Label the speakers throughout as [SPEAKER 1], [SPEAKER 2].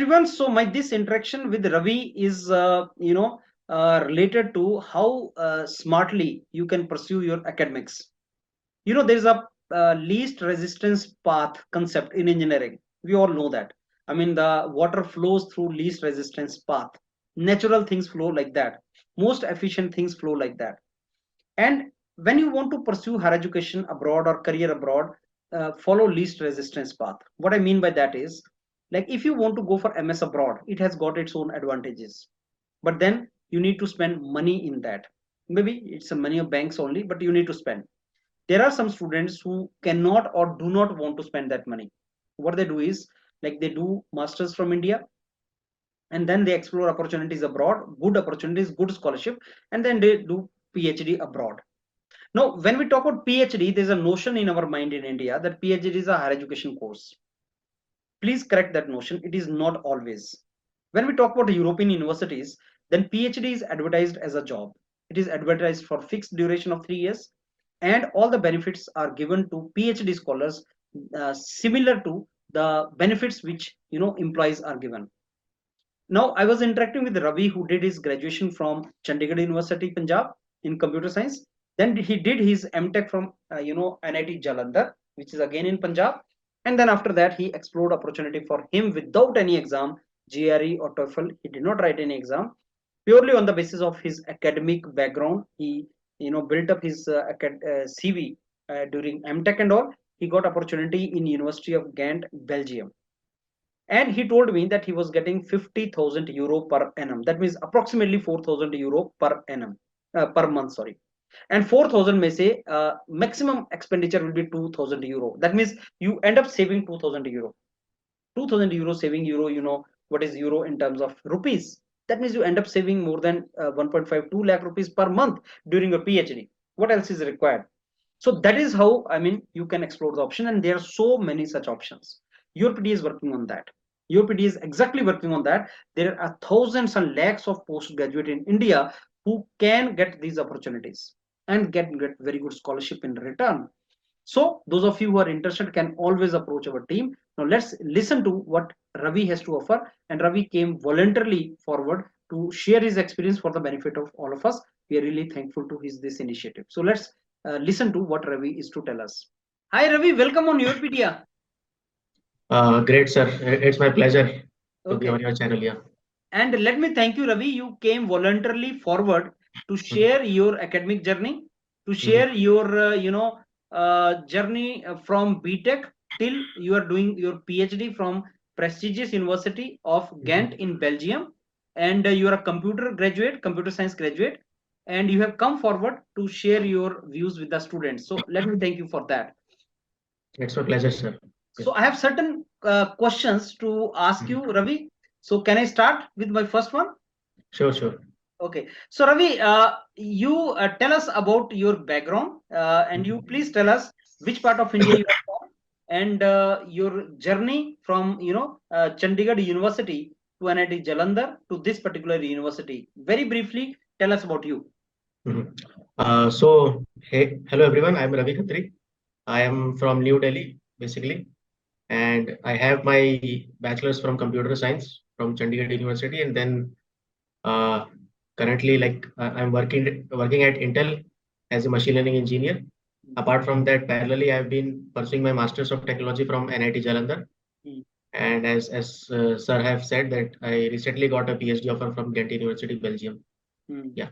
[SPEAKER 1] everyone. So my this interaction with Ravi is related to how smartly you can pursue your academics. There is a least resistance path concept in engineering. We all know that. I mean, the water flows through least resistance path. Natural things flow like that. Most efficient things flow like that. And when you want to pursue higher education abroad or career abroad, follow least resistance path. What I mean by that is, like, if you want to go for MS abroad, it has got its own advantages, but then you need to spend money in that. Maybe it's a money of banks only, but you need to spend. There are some students who cannot or do not want to spend that money. What they do is, like, they do masters from India, and then they explore opportunities abroad, good opportunities, good scholarship, and then they do PhD abroad. Now, when we talk about PhD, there's a notion in our mind in India that PhD is a higher education course. Please correct that notion. It is not always. When we talk about European universities, then PhD is advertised as a job. It is advertised for fixed duration of 3 years, and all the benefits are given to PhD scholars, similar to the benefits which employees are given. Now, I was interacting with Ravi, who did his graduation from Chandigarh University, Punjab, in computer science. Then he did his MTech from NIT Jalandhar, which is again in Punjab. And then after that, he explored opportunity for him without any exam, GRE or TOEFL. He did not write any exam. Purely on the basis of his academic background, he built up his CV during MTech and all. He got opportunity in University of Ghent, Belgium. And he told me that he was getting 50,000 euro per annum. That means approximately 4,000 euro per annum, per month, sorry. And 4,000 may say maximum expenditure will be 2,000 euro. That means you end up saving 2,000 euro. 2,000 euro saving euro, what is euro in terms of rupees? That means you end up saving more than 1.52 lakh rupees per month during your PhD. What else is required? So that is how, I mean, you can explore the option, and there are so many such options. UPD is working on that. UPD is exactly working on that. There are thousands and lakhs of postgraduate in India who can get these opportunities and get very good scholarship in return. So those of you who are interested can always approach our team. Now let's listen to what Ravi has to offer. And Ravi came voluntarily forward to share his experience for the benefit of all of us. We are really thankful to this initiative. So let's listen to what Ravi is to tell us. Hi Ravi, welcome on Europedia.
[SPEAKER 2] Great, sir. It's my pleasure to be on your channel. Yeah.
[SPEAKER 1] And let me thank you, Ravi. You came voluntarily forward to share your academic journey, to share your journey from BTech till you are doing your PhD from prestigious University of Ghent in Belgium, and you are a computer graduate, computer science graduate, and you have come forward to share your views with the students. So let me thank you for that.
[SPEAKER 2] It's my pleasure, sir.
[SPEAKER 1] So I have certain questions to ask you, Ravi. So can I start with my first one?
[SPEAKER 2] Sure, sure.
[SPEAKER 1] Okay. So Ravi, you tell us about your background, and you please tell us which part of India you are from, and your journey from Chandigarh University to NIT Jalandhar to this particular university. Very briefly, tell us about you.
[SPEAKER 2] So, hey, hello everyone. I'm Ravi Khatri. I am from New Delhi, basically, and I have my bachelor's from computer science from Chandigarh University, and then currently, like, I'm working at Intel as a machine learning engineer. Apart from that, parallelly, I've been pursuing my master's of technology from NIT Jalandhar. And as sir have said, that I recently got a PhD offer from Ghent University, Belgium. Yeah.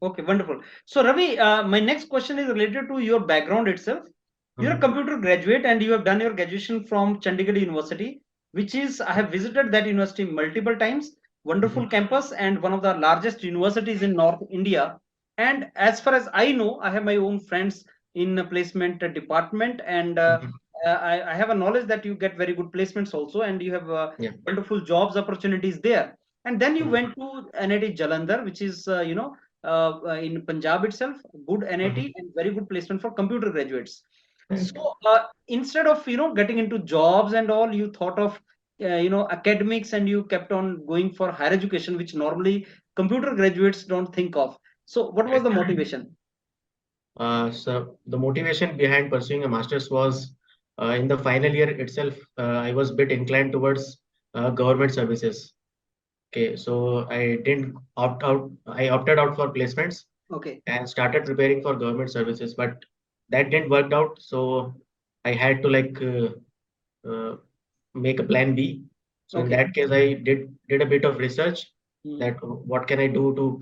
[SPEAKER 1] Okay, wonderful. So Ravi, my next question is related to your background itself. You're a computer graduate and you have done your graduation from Chandigarh University, which is, I have visited that university multiple times. Wonderful campus and one of the largest universities in North India. And as far as I know, I have my own friends in the placement department, and I have a knowledge that you get very good placements also, and you have wonderful jobs opportunities there. And then you went to NIT Jalandhar, which is in Punjab itself, good NIT and very good placement for computer graduates. So instead of getting into jobs and all, you thought of academics, and you kept on going for higher education, which normally computer graduates don't think of. So what was the motivation?
[SPEAKER 2] So the motivation behind pursuing a master's was in the final year itself. I was a bit inclined towards government services. Okay, so I didn't opt out. I opted out for placements
[SPEAKER 1] Okay.
[SPEAKER 2] and started preparing for government services, but that didn't work out. So I had to uh, make a plan B. So in
[SPEAKER 1] Okay.
[SPEAKER 2] that case, I did a bit of research
[SPEAKER 1] Mm-hmm.
[SPEAKER 2] that what can I do to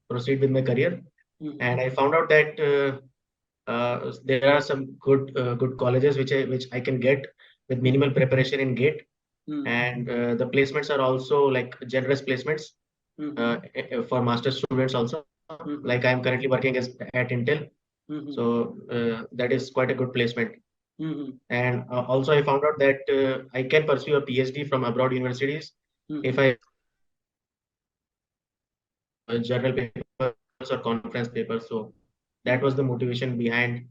[SPEAKER 2] proceed with my career,
[SPEAKER 1] Mm-hmm.
[SPEAKER 2] and I found out that there are some good colleges which I can get with minimal preparation in GATE,
[SPEAKER 1] Mm-hmm.
[SPEAKER 2] and the placements are also like generous placements
[SPEAKER 1] Mm-hmm.
[SPEAKER 2] for master students also. Like I am currently working as at Intel,
[SPEAKER 1] Mm-hmm.
[SPEAKER 2] so that is quite a good placement.
[SPEAKER 1] Mm-hmm.
[SPEAKER 2] And also I found out that I can pursue a PhD from abroad universities
[SPEAKER 1] Mm-hmm.
[SPEAKER 2] if I journal papers or conference papers. So that was the motivation behind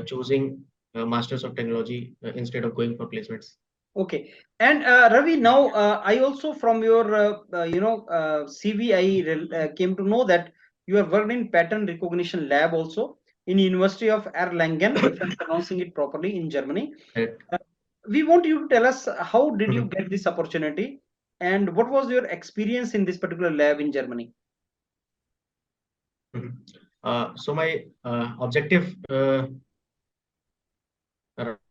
[SPEAKER 2] choosing Masters of Technology instead of going for placements.
[SPEAKER 1] Okay. And Ravi, now I also from your CV came to know that you have worked in pattern recognition lab also in University of Erlangen, if I'm pronouncing it properly, in Germany.
[SPEAKER 2] Correct.
[SPEAKER 1] Uh, we want you to tell us how did you
[SPEAKER 2] Mhm.
[SPEAKER 1] get this opportunity and what was your experience in this particular lab in Germany?
[SPEAKER 2] Mhm. So my objective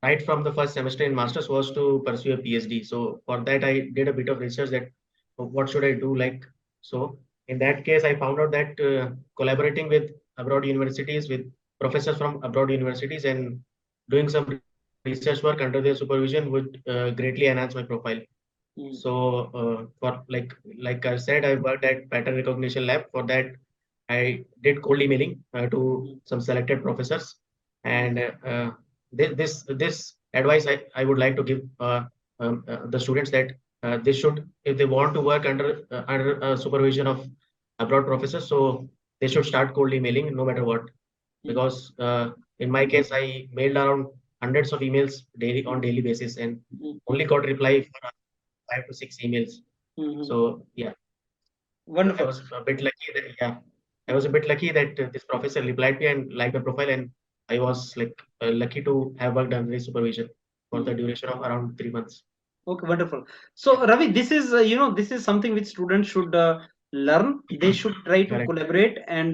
[SPEAKER 2] right from the first semester in masters was to pursue a PhD. So for that I did a bit of research that what should I do like. So in that case I found out that collaborating with abroad universities, with professors from abroad universities, and doing some research work under their supervision would greatly enhance my profile.
[SPEAKER 1] Mm,
[SPEAKER 2] So like I said, I worked at pattern recognition lab. For that, I did cold emailing to
[SPEAKER 1] mm,
[SPEAKER 2] some selected professors,
[SPEAKER 1] mm,
[SPEAKER 2] and this advice I would like to give the students that they should, if they want to work under supervision of abroad professors, so they should start cold emailing no matter what.
[SPEAKER 1] mm,
[SPEAKER 2] Because in my case, I mailed around hundreds of emails daily on daily basis and
[SPEAKER 1] mm,
[SPEAKER 2] only got reply for 5 to 6 emails.
[SPEAKER 1] mm.
[SPEAKER 2] So yeah, I
[SPEAKER 1] Wonderful.
[SPEAKER 2] was a bit lucky that yeah, I was a bit lucky that this professor replied me and liked my profile, and I was like lucky to have worked under his supervision for the
[SPEAKER 1] Mm.
[SPEAKER 2] duration of around 3 months.
[SPEAKER 1] Okay, wonderful. So,
[SPEAKER 2] Yeah,
[SPEAKER 1] Ravi, this is this is something which students should learn. They should try to
[SPEAKER 2] correct,
[SPEAKER 1] collaborate and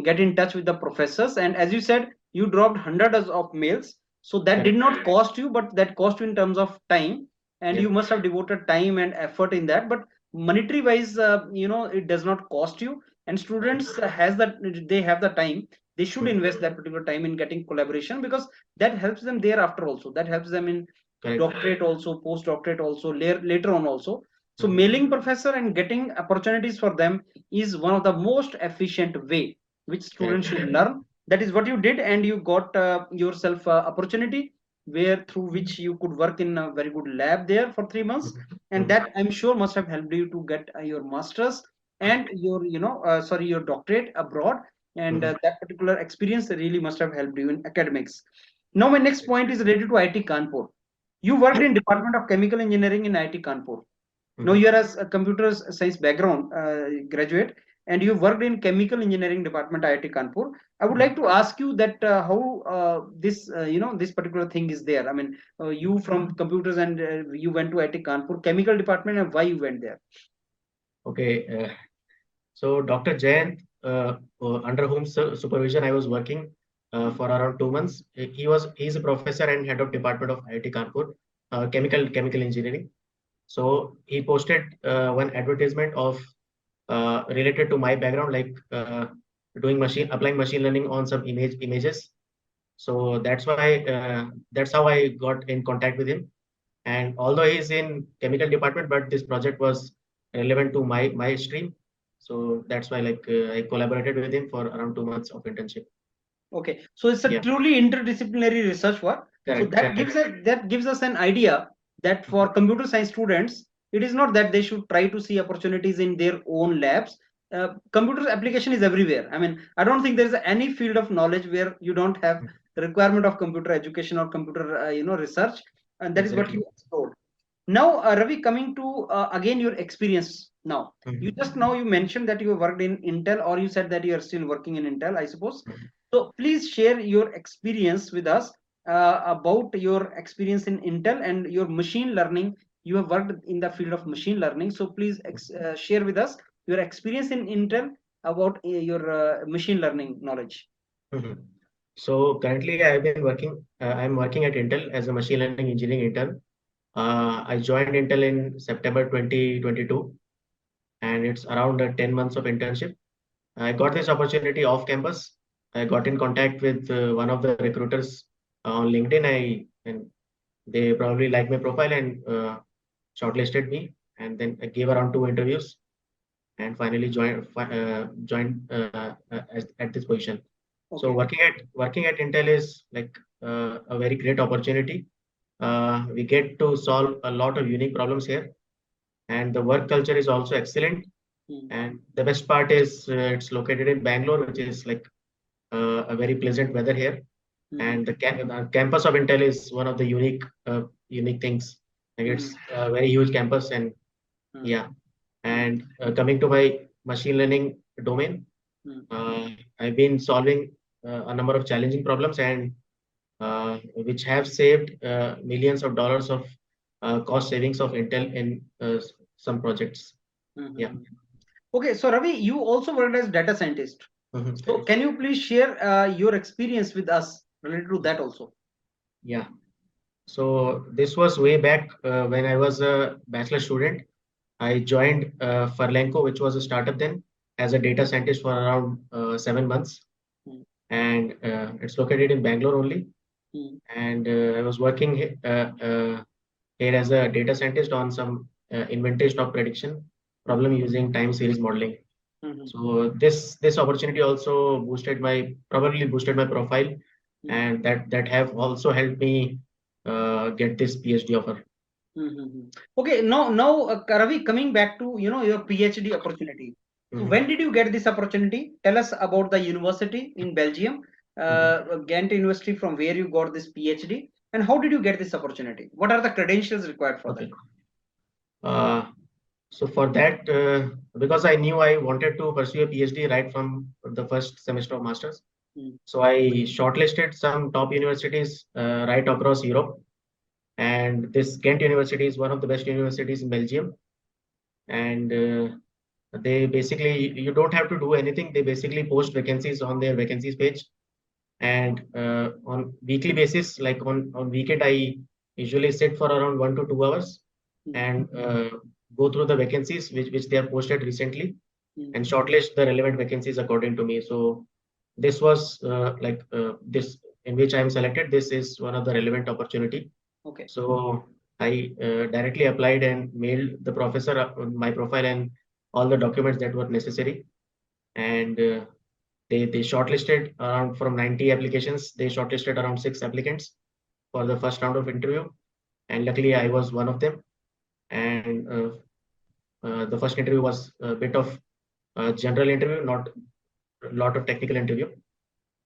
[SPEAKER 1] get in touch with the professors. And as you said, you dropped hundreds of mails, so that did
[SPEAKER 2] correct.
[SPEAKER 1] not cost you, but that cost you in terms of time, and
[SPEAKER 2] Yes,
[SPEAKER 1] you must have devoted time and effort in that. But monetary wise, it does not cost you. And
[SPEAKER 2] correct.
[SPEAKER 1] students has that they have the time. They should
[SPEAKER 2] Mhm.
[SPEAKER 1] invest that particular time in getting collaboration because that helps them thereafter also. That helps them in
[SPEAKER 2] Correct.
[SPEAKER 1] doctorate also, postdoctorate also, later on also. So
[SPEAKER 2] Mhm.
[SPEAKER 1] mailing professor and getting opportunities for them is one of the most efficient way which students
[SPEAKER 2] Correct.
[SPEAKER 1] should learn. That is what you did, and you got yourself opportunity where through which you could work in a very good lab there for 3 months,
[SPEAKER 2] Mhm.
[SPEAKER 1] and
[SPEAKER 2] Mhm.
[SPEAKER 1] that I'm sure must have helped you to get your masters and your your doctorate abroad, and
[SPEAKER 2] Mhm.
[SPEAKER 1] that particular experience really must have helped you in academics. Now my next point is related to IT Kanpur. You worked in Department of Chemical Engineering in IIT Kanpur. Now
[SPEAKER 2] Mhm.
[SPEAKER 1] you are a computer science background graduate, and you worked in Chemical Engineering Department IIT Kanpur. I would
[SPEAKER 2] Mhm.
[SPEAKER 1] like to ask you that how this this particular thing is there. I mean, you from computers and you went to IIT Kanpur Chemical Department, and why you went there?
[SPEAKER 2] Okay. So Dr. Jayant, under whom supervision I was working for around 2 months, he's a professor and head of department of IIT Kanpur, chemical engineering. So he posted one advertisement of related to my background, like applying machine learning on some images. So that's how I got in contact with him. And although he's in chemical department, but this project was relevant to my stream. So that's why I collaborated with him for around 2 months of internship.
[SPEAKER 1] Okay, so it's a
[SPEAKER 2] Yeah,
[SPEAKER 1] truly interdisciplinary research work. So
[SPEAKER 2] correct, correct.
[SPEAKER 1] that gives us an idea that for computer science students, it is not that they should try to see opportunities in their own labs. Computer application is everywhere. I mean, I don't think there is any field of knowledge where you don't have the requirement of computer education or computer research, and that is what you
[SPEAKER 2] Exactly.
[SPEAKER 1] explored. Now, Ravi, coming to again your experience now. You
[SPEAKER 2] Mhm.
[SPEAKER 1] just now you mentioned that you worked in Intel, or you said that you are still working in Intel, I suppose.
[SPEAKER 2] Mhm.
[SPEAKER 1] So please share your experience with us about your experience in Intel and your machine learning you have worked in the field of machine learning. So please share with us your experience in Intel about your machine learning knowledge.
[SPEAKER 2] Mhm. So currently I'm working at Intel as a machine learning engineering intern. I joined Intel in September 2022, and it's around 10 months of internship. I got this opportunity off campus. I got in contact with one of the recruiters on LinkedIn. And they probably liked my profile and shortlisted me. And then I gave around 2 interviews and finally joined at this position. So
[SPEAKER 1] Okay.
[SPEAKER 2] working at Intel is like a very great opportunity. We get to solve a lot of unique problems here, and the work culture is also excellent. And the best part is it's located in Bangalore, which is like a very pleasant weather here. And the campus of Intel is one of the unique things. Like it's a very huge campus, and yeah. And coming to my machine learning domain, I've been solving a number of challenging problems and which have saved millions of dollars of cost savings of Intel in some projects. Yeah.
[SPEAKER 1] Okay, so Ravi, you also worked as data scientist. So can you please share your experience with us related to that also?
[SPEAKER 2] Yeah. So this was way back when I was a bachelor student. I joined Farlenco, which was a startup then, as a data scientist for around 7 months. And it's located in Bangalore only. And I was working here as a data scientist on some inventory stock prediction problem using time series modeling. So this opportunity also probably boosted my profile, and that have also helped me get this PhD offer.
[SPEAKER 1] Okay, now Ravi, coming back to your PhD opportunity. So when did you get this opportunity? Tell us about the university in Belgium, Ghent University, from where you got this PhD, and how did you get this opportunity? What are the credentials required for that?
[SPEAKER 2] So for that, because I knew I wanted to pursue a PhD right from the first semester of masters, so I shortlisted some top universities right across Europe. And this Ghent University is one of the best universities in Belgium. And they basically, you don't have to do anything. They basically post vacancies on their vacancies page. And on weekly basis, like on weekend, I usually sit for around 1 to 2 hours and go through the vacancies which they have posted recently and shortlist the relevant vacancies according to me. So this was this in which I am selected. This is one of the relevant opportunity.
[SPEAKER 1] Okay.
[SPEAKER 2] So I directly applied and mailed the professor my profile and all the documents that were necessary. And they shortlisted around from 90 applications. They shortlisted around 6 applicants for the first round of interview. And luckily I was one of them. And the first interview was a bit of general interview, not a lot of technical interview.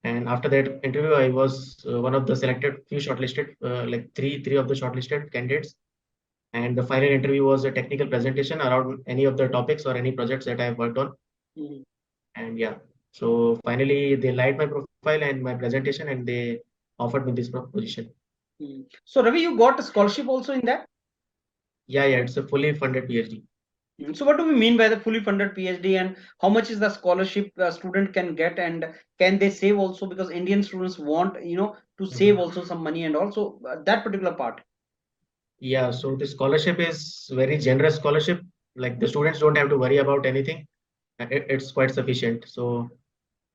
[SPEAKER 2] And after that interview, I was one of the selected few shortlisted, like three of the shortlisted candidates. And the final interview was a technical presentation around any of the topics or any projects that I have worked on. And yeah, so finally they liked my profile and my presentation, and they offered me this position.
[SPEAKER 1] So Ravi, you got a scholarship also in that?
[SPEAKER 2] Yeah, it's a fully funded PhD.
[SPEAKER 1] So what do we mean by the fully funded PhD, and how much is the scholarship a student can get, and can they save also, because Indian students want to save also some money, and also that particular part?
[SPEAKER 2] Yeah, so the scholarship is very generous scholarship. Like the students don't have to worry about anything. It's quite sufficient. So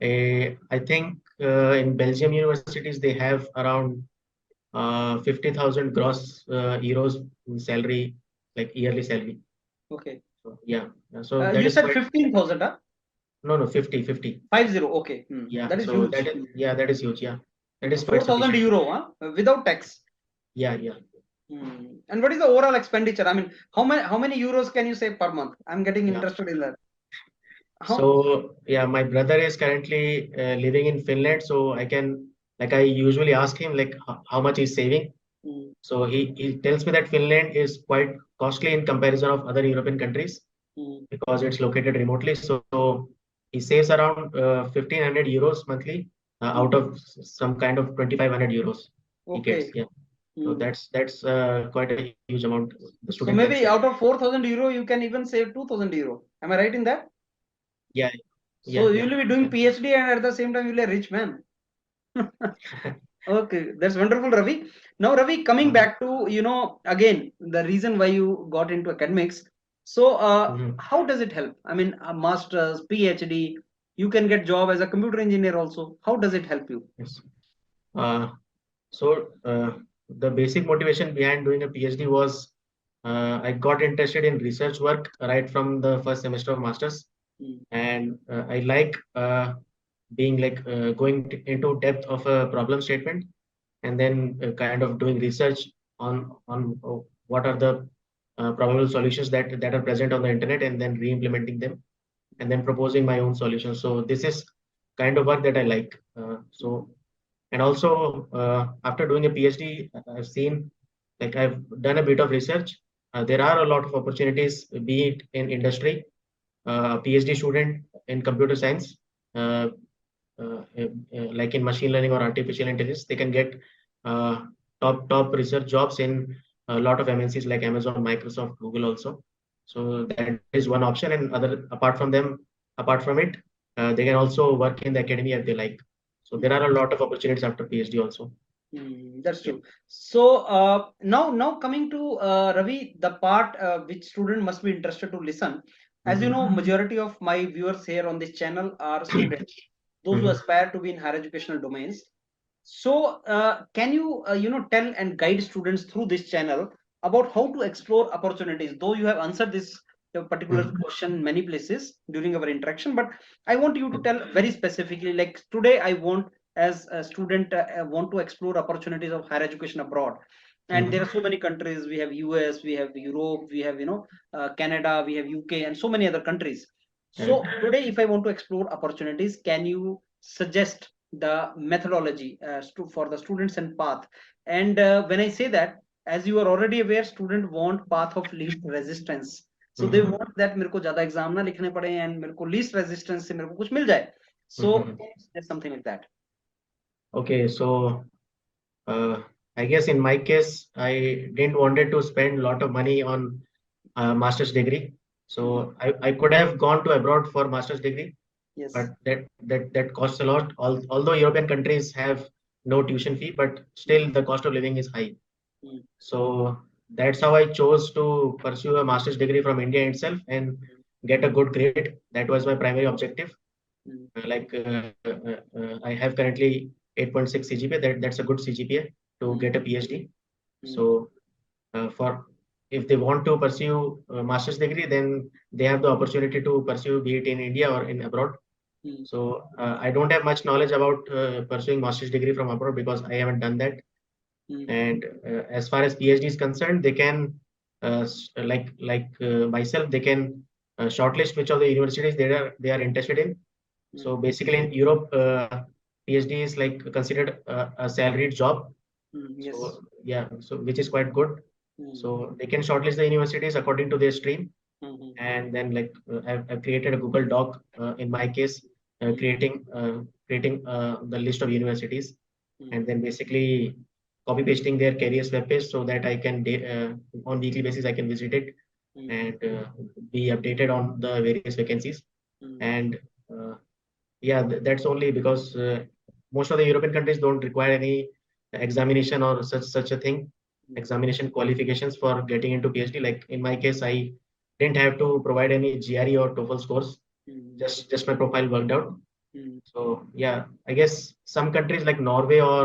[SPEAKER 2] I think in Belgium universities they have around 50,000 gross euros in salary, like yearly salary.
[SPEAKER 1] Okay.
[SPEAKER 2] So, yeah. So
[SPEAKER 1] you said 15,000, huh?
[SPEAKER 2] No, 50. 50.
[SPEAKER 1] 50. Okay.
[SPEAKER 2] Yeah.
[SPEAKER 1] That is
[SPEAKER 2] so
[SPEAKER 1] huge.
[SPEAKER 2] That is huge. Yeah. That is
[SPEAKER 1] 4,000 euro, huh? Without tax.
[SPEAKER 2] Yeah.
[SPEAKER 1] And what is the overall expenditure? I mean, how many euros can you save per month? I'm getting interested in that.
[SPEAKER 2] So yeah, my brother is currently living in Finland, so I usually ask him like how much he's saving. So he tells me that Finland is quite costly in comparison of other European countries because it's located remotely. So he saves around 1,500 euros monthly out of some kind of 2,500 euros.
[SPEAKER 1] Okay.
[SPEAKER 2] Yeah. So that's quite a huge amount the
[SPEAKER 1] So
[SPEAKER 2] student can
[SPEAKER 1] maybe
[SPEAKER 2] save.
[SPEAKER 1] out of 4,000 euro, you can even save 2,000 euro. Am I right in that?
[SPEAKER 2] Yeah,
[SPEAKER 1] So
[SPEAKER 2] yeah.
[SPEAKER 1] you will be doing PhD and at the same time you'll be a rich man. Okay, that's wonderful, Ravi. Now, Ravi, coming
[SPEAKER 2] Uh-huh.
[SPEAKER 1] back to, again, the reason why you got into academics. So,
[SPEAKER 2] Mhm.
[SPEAKER 1] how does it help? I mean, a master's, PhD, you can get job as a computer engineer also. How does it help you?
[SPEAKER 2] Yes. Uh, so the basic motivation behind doing a PhD was I got interested in research work right from the first semester of masters,
[SPEAKER 1] Mm,
[SPEAKER 2] and I like being like going into depth of a problem statement, and then kind of doing research on what are the probable solutions that are present on the internet, and then re-implementing them, and then proposing my own solutions. So this is kind of work that I like. So and also after doing a PhD, I've seen, like, I've done a bit of research. There are a lot of opportunities, be it in industry. A PhD student in computer science, uh, like in machine learning or artificial intelligence, they can get uh, top research jobs in a lot of MNCs like Amazon, Microsoft, Google also. So that is one option. And other apart from it, they can also work in the academia if they like. So there are a lot of opportunities after PhD also.
[SPEAKER 1] That's
[SPEAKER 2] Yeah.
[SPEAKER 1] true. So now coming to Ravi, the part which student must be interested to listen. As you know,
[SPEAKER 2] Mhm.
[SPEAKER 1] majority of my viewers here on this channel are students, those who
[SPEAKER 2] Mhm.
[SPEAKER 1] aspire to be in higher educational domains. So can you tell and guide students through this channel about how to explore opportunities? Though you have answered this particular
[SPEAKER 2] Mhm.
[SPEAKER 1] question many places during our interaction, but I want you to tell very specifically. Like today, I want as a student want to explore opportunities of higher education abroad, and there
[SPEAKER 2] Mhm.
[SPEAKER 1] are so many countries. We have US, we have Europe, we have Canada, we have UK, and so many other countries. So
[SPEAKER 2] Correct.
[SPEAKER 1] today, if I want to explore opportunities, can you suggest the methodology for the students and path? And when I say that, as you are already aware, student want path of least resistance. So they
[SPEAKER 2] Mhm.
[SPEAKER 1] want that मेरे को ज्यादा exam ना लिखने पड़े and मेरे को least resistance से मेरे को कुछ मिल जाए. So
[SPEAKER 2] Mhm.
[SPEAKER 1] there's something like that.
[SPEAKER 2] Okay, so uh, I guess in my case, I didn't wanted to spend a lot of money on master's degree.
[SPEAKER 1] Mm,
[SPEAKER 2] So I could have gone to abroad for master's degree,
[SPEAKER 1] yes.
[SPEAKER 2] but that costs a lot. Although European countries have no tuition fee, but still the cost of living is high.
[SPEAKER 1] Mm,
[SPEAKER 2] So that's how I chose to pursue a master's degree from India itself and get a good grade. That was my primary objective.
[SPEAKER 1] mm,
[SPEAKER 2] I have currently 8.6 CGPA. That's a good CGPA to
[SPEAKER 1] mm,
[SPEAKER 2] get a PhD.
[SPEAKER 1] mm,
[SPEAKER 2] So for if they want to pursue a master's degree, then they have the opportunity to pursue, be it in India or in abroad.
[SPEAKER 1] mm,
[SPEAKER 2] So I don't have much knowledge about pursuing master's degree from abroad because I haven't done that.
[SPEAKER 1] mm,
[SPEAKER 2] And as far as PhD is concerned, they can myself, they can shortlist which of the universities they are interested in.
[SPEAKER 1] mm,
[SPEAKER 2] So basically, in Europe, PhD is like considered a salaried job.
[SPEAKER 1] yes.
[SPEAKER 2] So yeah, so which is quite good.
[SPEAKER 1] Mm,
[SPEAKER 2] So they can shortlist the universities according to their stream,
[SPEAKER 1] mm,
[SPEAKER 2] and then I've created a Google Doc in my case,
[SPEAKER 1] mm,
[SPEAKER 2] creating the list of universities,
[SPEAKER 1] mm,
[SPEAKER 2] and then basically copy pasting their careers webpage so that I can on weekly basis I can visit it
[SPEAKER 1] mm,
[SPEAKER 2] and be updated on the various vacancies.
[SPEAKER 1] mm,
[SPEAKER 2] And uh, yeah, that's only because most of the European countries don't require any examination or such a thing,
[SPEAKER 1] mm,
[SPEAKER 2] examination qualifications for getting into PhD. Like in my case, I didn't have to provide any GRE or TOEFL scores.
[SPEAKER 1] mm,
[SPEAKER 2] Just my profile worked out.
[SPEAKER 1] mm,
[SPEAKER 2] So yeah, I guess some countries like Norway or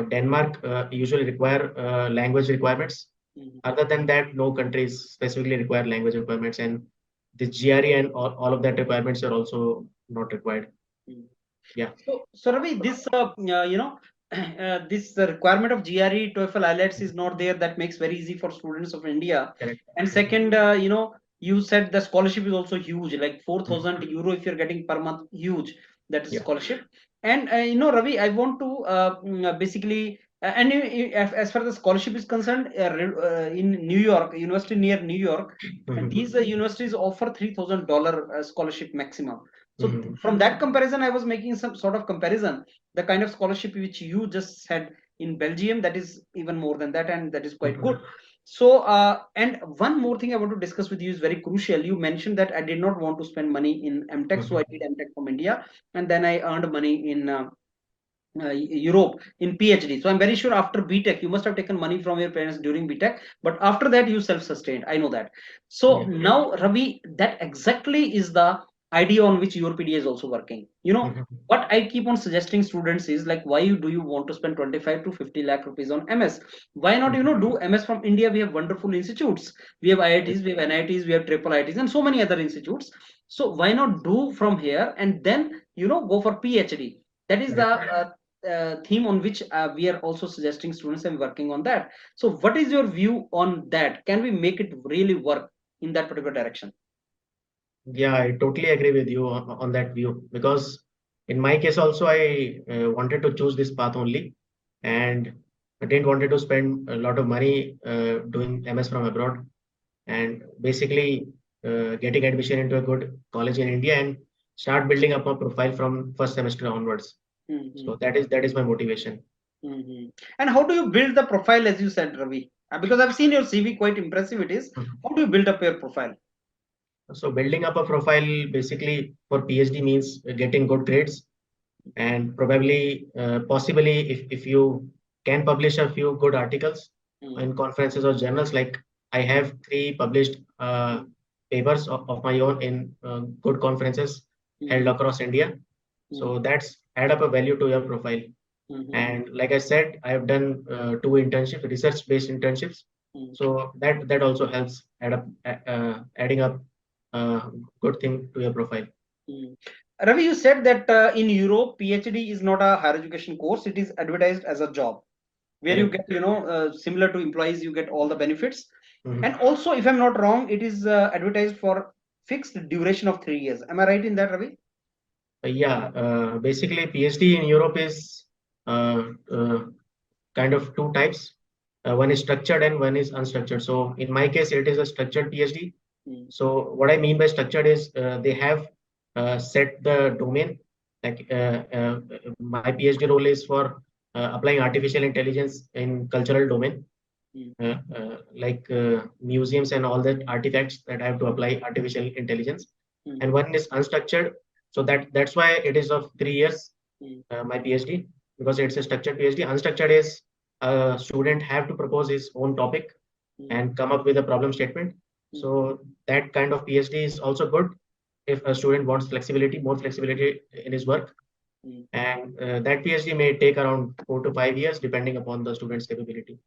[SPEAKER 2] Denmark usually require language requirements.
[SPEAKER 1] mm,
[SPEAKER 2] Other than that, no countries specifically require language requirements, and the GRE and all of that requirements are also not required.
[SPEAKER 1] mm.
[SPEAKER 2] Yeah,
[SPEAKER 1] So Ravi, this this requirement of GRE, TOEFL, IELTS is not there. That makes very easy for students of India.
[SPEAKER 2] correct.
[SPEAKER 1] And
[SPEAKER 2] Mhm.
[SPEAKER 1] second, you said the scholarship is also huge, like
[SPEAKER 2] Mhm.
[SPEAKER 1] 4,000 euro if you're getting per month, huge. That is
[SPEAKER 2] Yeah.
[SPEAKER 1] scholarship. And Ravi, I want to basically as far as the scholarship is concerned, in New York, university near New York, and
[SPEAKER 2] Mhm.
[SPEAKER 1] these universities offer $3,000 scholarship maximum. So
[SPEAKER 2] Mhm.
[SPEAKER 1] from that comparison, I was making some sort of comparison. The kind of scholarship which you just said In Belgium, that is even more than that, and that is quite good. So, and one more thing I want to discuss with you is very crucial. You mentioned that I did not want to spend money in MTech, so I did MTech from India, and then I earned money in Europe in PhD. So I'm very sure after BTech, you must have taken money from your parents during BTech, but after that, you self-sustained. I know that. So
[SPEAKER 2] Yeah.
[SPEAKER 1] now, Ravi, that exactly is the idea on which your PDA is also working. You know, what I keep on suggesting students is like, why do you want to spend 25 to 50 lakh rupees on MS? Why not, do MS from India? We have wonderful institutes. We have IITs, we have NITs, we have triple ITs, and so many other institutes. So why not do from here and then, go for PhD? That is the theme on which we are also suggesting students and working on that. So what is your view on that? Can we make it really work in that particular direction?
[SPEAKER 2] Yeah, I totally agree with you on that view, because in my case also I wanted to choose this path only, and I didn't wanted to spend a lot of money doing MS from abroad, and basically getting admission into a good college in India and start building up a profile from first semester onwards. So that is my motivation.
[SPEAKER 1] And how do you build the profile, as you said, Ravi? Because I've seen your CV, quite impressive it is. How do you build up your profile?
[SPEAKER 2] So building up a profile basically for PhD means getting good grades, and probably possibly if you can publish a few good articles in conferences or journals. Like I have 3 published papers of my own in good conferences held across India. So that's add up a value to your profile. And like I said, I have done 2 internships, research-based internships. So that also helps adding up good thing to your profile.
[SPEAKER 1] Ravi, you said that in Europe, PhD is not a higher education course; it is advertised as a job, where you
[SPEAKER 2] Correct.
[SPEAKER 1] get, similar to employees, you get all the benefits.
[SPEAKER 2] Mhm.
[SPEAKER 1] And also, if I'm not wrong, it is advertised for fixed duration of 3 years. Am I right in that, Ravi?
[SPEAKER 2] Yeah, basically PhD in Europe is uh, uh, kind of 2 types. One is structured and one is unstructured. So in my case, it is a structured PhD. So what I mean by structured is they have set the domain. Like my PhD role is for applying artificial intelligence in cultural domain, like museums and all that artifacts that I have to apply artificial intelligence. And one is unstructured. So that's why it is of 3 years, my PhD, because it's a structured PhD. Unstructured is a student have to propose his own topic and come up with a problem statement. So that kind of PhD is also good if a student wants flexibility, more flexibility in his work. And that PhD may take around 4 to 5 years, depending upon the student's capability.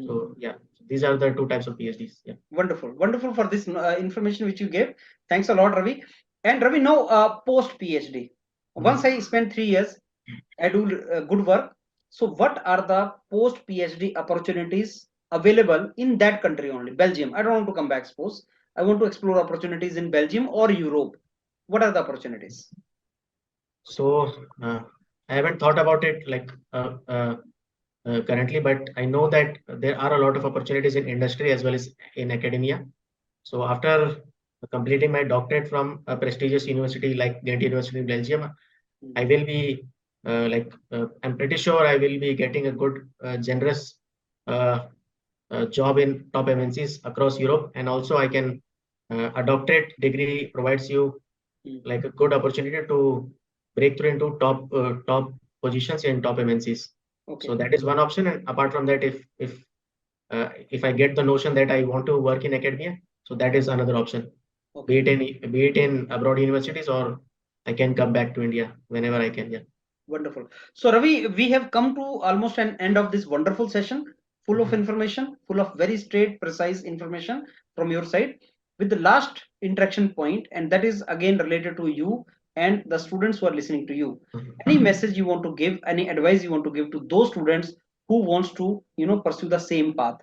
[SPEAKER 2] So yeah, these are the 2 types of PhDs. Yeah.
[SPEAKER 1] Wonderful, wonderful for this information which you gave. Thanks a lot, Ravi. And Ravi, now post PhD, once I spend 3 years, I do good work. So, what are the post PhD opportunities available in that country only? Belgium. I don't want to come back. Suppose I want to explore opportunities in Belgium or Europe. What are the opportunities?
[SPEAKER 2] So I haven't thought about it like currently, but I know that there are a lot of opportunities in industry as well as in academia. So after completing my doctorate from a prestigious university like Ghent University in Belgium, I will be I'm pretty sure I will be getting a good, generous uh, job in top MNCs across Europe, and also I can a doctorate degree provides you like a good opportunity to break through into top positions in top MNCs.
[SPEAKER 1] Okay.
[SPEAKER 2] So that is one option. And apart from that, if I get the notion that I want to work in academia, so that is another option.
[SPEAKER 1] Okay.
[SPEAKER 2] Be it in abroad universities, or I can come back to India whenever I can. Yeah.
[SPEAKER 1] Wonderful. So, Ravi, we have come to almost an end of this wonderful session, full of information, full of very straight, precise information from your side, with the last interaction point, and that is again related to you and the students who are listening to you. Any message you want to give, any advice you want to give to those students who wants to, pursue the same path,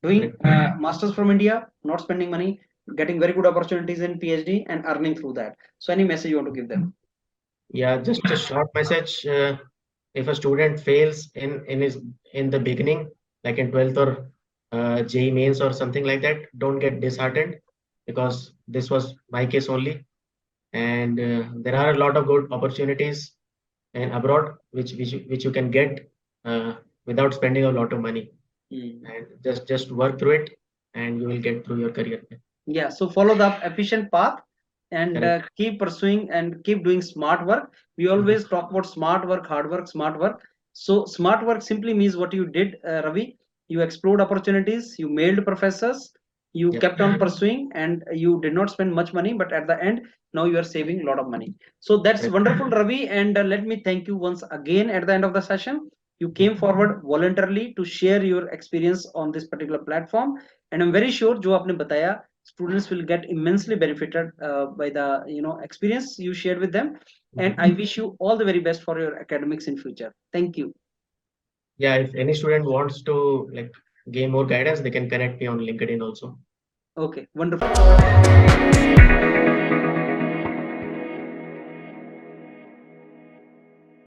[SPEAKER 1] doing masters from India, not spending money, getting very good opportunities in PhD, and earning through that. So, any message you want to give them?
[SPEAKER 2] Yeah, just a short message. If a student fails in the beginning, like in 12th or JEE mains or something like that, don't get disheartened, because this was my case only. And there are a lot of good opportunities in abroad which you can get without spending a lot of money,
[SPEAKER 1] Mm.
[SPEAKER 2] and just work through it, and you will get through your career path.
[SPEAKER 1] Yeah, so follow the efficient path and
[SPEAKER 2] Correct.
[SPEAKER 1] keep pursuing and keep doing smart work. We always talk about smart work, hard work, smart work. So smart work simply means what you did, Ravi. You explored opportunities, you mailed professors, you
[SPEAKER 2] Yep.
[SPEAKER 1] kept on pursuing, and you did not spend much money, but at the end, now you are saving a lot of money. So that's
[SPEAKER 2] Correct.
[SPEAKER 1] wonderful, Ravi. And let me thank you once again at the end of the session. You came forward voluntarily to share your experience on this particular platform, and I'm very sure जो आपने बताया students will get immensely benefited by the experience you shared with them, and I wish you all the very best for your academics in future. Thank you.
[SPEAKER 2] Yeah, if any student wants to like gain more guidance, they can connect me on LinkedIn also.
[SPEAKER 1] Okay, wonderful.